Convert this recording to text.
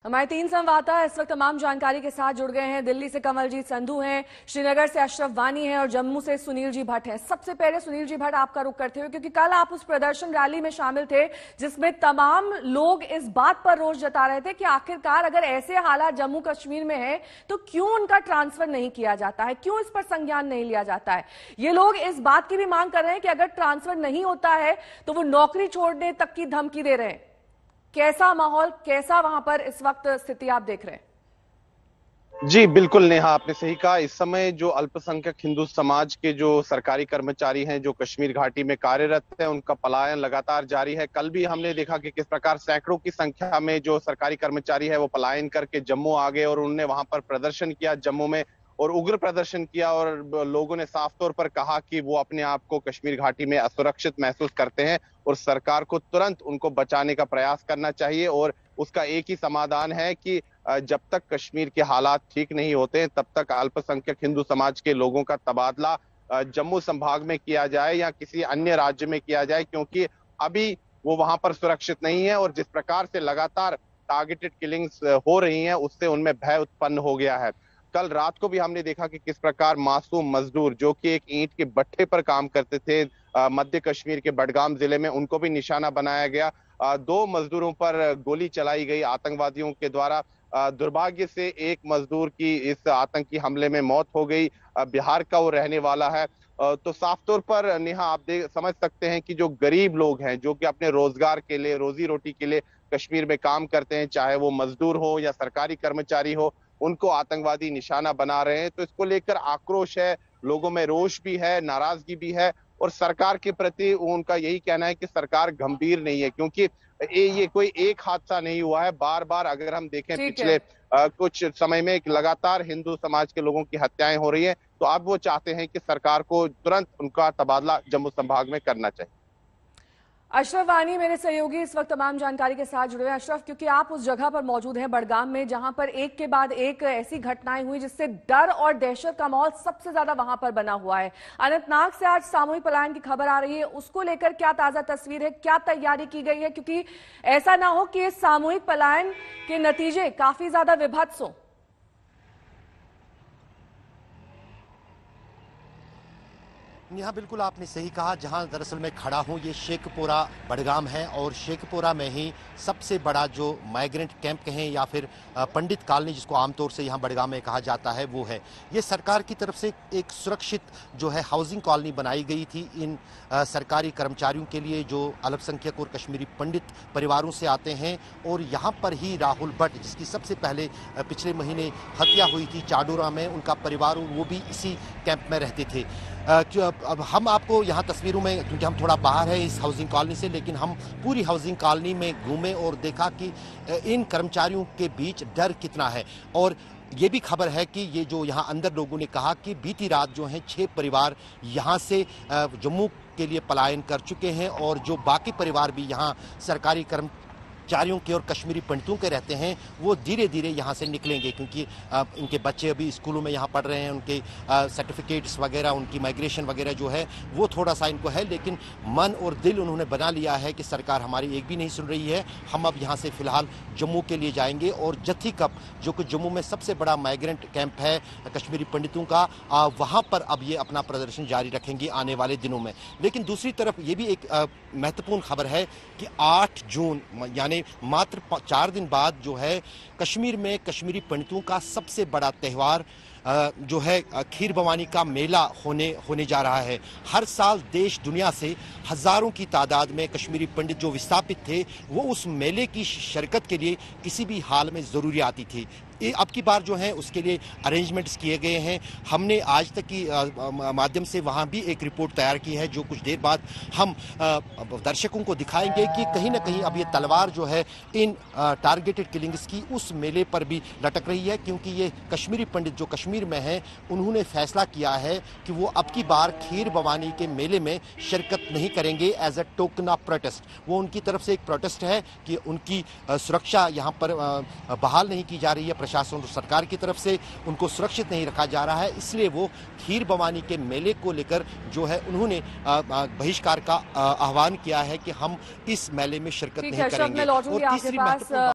हमारे 3 संवाददाता इस वक्त तमाम जानकारी के साथ जुड़ गए हैं। दिल्ली से कमलजीत संधू हैं, श्रीनगर से अशरफ वानी हैं और जम्मू से सुनील जी भट्ट हैं। सबसे पहले सुनील जी भट्ट आपका रुख करते हुए, क्योंकि कल आप उस प्रदर्शन रैली में शामिल थे जिसमें तमाम लोग इस बात पर रोष जता रहे थे कि आखिरकार अगर ऐसे हालात जम्मू कश्मीर में है तो क्यों उनका ट्रांसफर नहीं किया जाता है, क्यों इस पर संज्ञान नहीं लिया जाता है। ये लोग इस बात की भी मांग कर रहे हैं कि अगर ट्रांसफर नहीं होता है तो वो नौकरी छोड़ने तक की धमकी दे रहे हैं। कैसा माहौल, कैसा वहां पर इस वक्त स्थिति आप देख रहे हैं? जी बिल्कुल नेहा, आपने सही कहा। इस समय जो अल्पसंख्यक हिंदू समाज के जो सरकारी कर्मचारी हैं जो कश्मीर घाटी में कार्यरत हैं, उनका पलायन लगातार जारी है। कल भी हमने देखा कि किस प्रकार सैकड़ों की संख्या में जो सरकारी कर्मचारी है वो पलायन करके जम्मू आ गए और उन्होंने वहां पर प्रदर्शन किया जम्मू में, और उग्र प्रदर्शन किया। और लोगों ने साफ तौर पर कहा कि वो अपने आप को कश्मीर घाटी में असुरक्षित महसूस करते हैं और सरकार को तुरंत उनको बचाने का प्रयास करना चाहिए। और उसका एक ही समाधान है कि जब तक कश्मीर के हालात ठीक नहीं होते तब तक अल्पसंख्यक हिंदू समाज के लोगों का तबादला जम्मू संभाग में किया जाए या किसी अन्य राज्य में किया जाए, क्योंकि अभी वो वहां पर सुरक्षित नहीं है। और जिस प्रकार से लगातार टारगेटेड किलिंग्स हो रही हैं उससे उनमें भय उत्पन्न हो गया है। कल रात को भी हमने देखा कि किस प्रकार मासूम मजदूर जो कि एक ईंट के भट्ठे पर काम करते थे मध्य कश्मीर के बडगाम जिले में, उनको भी निशाना बनाया गया। 2 मजदूरों पर गोली चलाई गई आतंकवादियों के द्वारा। दुर्भाग्य से एक मजदूर की इस आतंकी हमले में मौत हो गई। बिहार का वो रहने वाला है। तो साफ तौर पर नेहा आप समझ सकते हैं कि जो गरीब लोग हैं जो कि अपने रोजगार के लिए, रोजी रोटी के लिए कश्मीर में काम करते हैं, चाहे वो मजदूर हो या सरकारी कर्मचारी हो, उनको आतंकवादी निशाना बना रहे हैं। तो इसको लेकर आक्रोश है, लोगों में रोष भी है, नाराजगी भी है। और सरकार के प्रति उनका यही कहना है कि सरकार गंभीर नहीं है, क्योंकि ये कोई एक हादसा नहीं हुआ है। बार बार अगर हम देखें पिछले कुछ समय में लगातार हिंदू समाज के लोगों की हत्याएं हो रही हैं, तो अब वो चाहते हैं कि सरकार को तुरंत उनका तबादला जम्मू संभाग में करना चाहिए। अशरफ वानी मेरे सहयोगी इस वक्त तमाम जानकारी के साथ जुड़े हैं। अशरफ, क्योंकि आप उस जगह पर मौजूद हैं बडगाम में जहां पर एक के बाद एक ऐसी घटनाएं हुई जिससे डर और दहशत का माहौल सबसे ज्यादा वहां पर बना हुआ है। अनंतनाग से आज सामूहिक पलायन की खबर आ रही है, उसको लेकर क्या ताजा तस्वीर है, क्या तैयारी की गई है, क्योंकि ऐसा ना हो कि इस सामूहिक पलायन के नतीजे काफी ज्यादा विभत्स हों। यहाँ बिल्कुल आपने सही कहा। जहाँ दरअसल मैं खड़ा हूँ ये शेखपुरा बडगाम है और शेखपुरा में ही सबसे बड़ा जो माइग्रेंट कैंप कहें या फिर पंडित कॉलोनी जिसको आमतौर से यहाँ बडगाम में कहा जाता है वो है। ये सरकार की तरफ से एक सुरक्षित जो है हाउसिंग कॉलोनी बनाई गई थी इन सरकारी कर्मचारियों के लिए जो अल्पसंख्यक और कश्मीरी पंडित परिवारों से आते हैं। और यहाँ पर ही राहुल भट्ट जिसकी सबसे पहले पिछले महीने हत्या हुई थी चाडोरा में, उनका परिवार वो भी इसी कैंप में रहते थे। अब हम आपको यहाँ तस्वीरों में, क्योंकि हम थोड़ा बाहर है इस हाउसिंग कॉलोनी से, लेकिन हम पूरी हाउसिंग कॉलोनी में घूमे और देखा कि इन कर्मचारियों के बीच डर कितना है। और ये भी खबर है कि ये जो यहाँ अंदर लोगों ने कहा कि बीती रात जो हैं 6 परिवार यहाँ से जम्मू के लिए पलायन कर चुके हैं और जो बाकी परिवार भी यहाँ सरकारी कर्मचारियों के और कश्मीरी पंडितों के रहते हैं वो धीरे धीरे यहाँ से निकलेंगे, क्योंकि इनके बच्चे अभी स्कूलों में यहाँ पढ़ रहे हैं, उनके सर्टिफिकेट्स वगैरह, उनकी माइग्रेशन वगैरह जो है वो थोड़ा सा इनको है। लेकिन मन और दिल उन्होंने बना लिया है कि सरकार हमारी एक भी नहीं सुन रही है, हम अब यहाँ से फिलहाल जम्मू के लिए जाएंगे। और जत्थी कप जो कि जम्मू में सबसे बड़ा माइग्रेंट कैंप है कश्मीरी पंडितों का, वहाँ पर अब ये अपना प्रदर्शन जारी रखेंगे आने वाले दिनों में। लेकिन दूसरी तरफ ये भी एक महत्वपूर्ण खबर है कि 8 जून यानी मात्र 4 दिन बाद जो है कश्मीर में कश्मीरी पंडितों का सबसे बड़ा त्यौहार जो है खीर भवानी का मेला होने जा रहा है। हर साल देश दुनिया से हजारों की तादाद में कश्मीरी पंडित जो विस्थापित थे वो उस मेले की शिरकत के लिए किसी भी हाल में जरूरी आती थी। अब की बार जो है उसके लिए अरेंजमेंट्स किए गए हैं। हमने आज तक की माध्यम से वहाँ भी एक रिपोर्ट तैयार की है जो कुछ देर बाद हम दर्शकों को दिखाएंगे कि कहीं ना कहीं अब ये तलवार जो है इन टारगेटेड किलिंग्स की उस मेले पर भी लटक रही है, क्योंकि ये कश्मीरी पंडित जो कश्मीर में हैं उन्होंने फैसला किया है कि वो अब की बार खीर भवानी के मेले में शिरकत नहीं करेंगे as a token of protest. वो उनकी तरफ से एक प्रोटेस्ट है कि उनकी सुरक्षा यहाँ पर बहाल नहीं की जा रही है, प्रशासन और सरकार की तरफ से उनको सुरक्षित नहीं रखा जा रहा है, इसलिए वो खीर भवानी के मेले को लेकर जो है उन्होंने बहिष्कार का आह्वान किया है कि हम इस मेले में शिरकत नहीं करेंगे। और तीसरी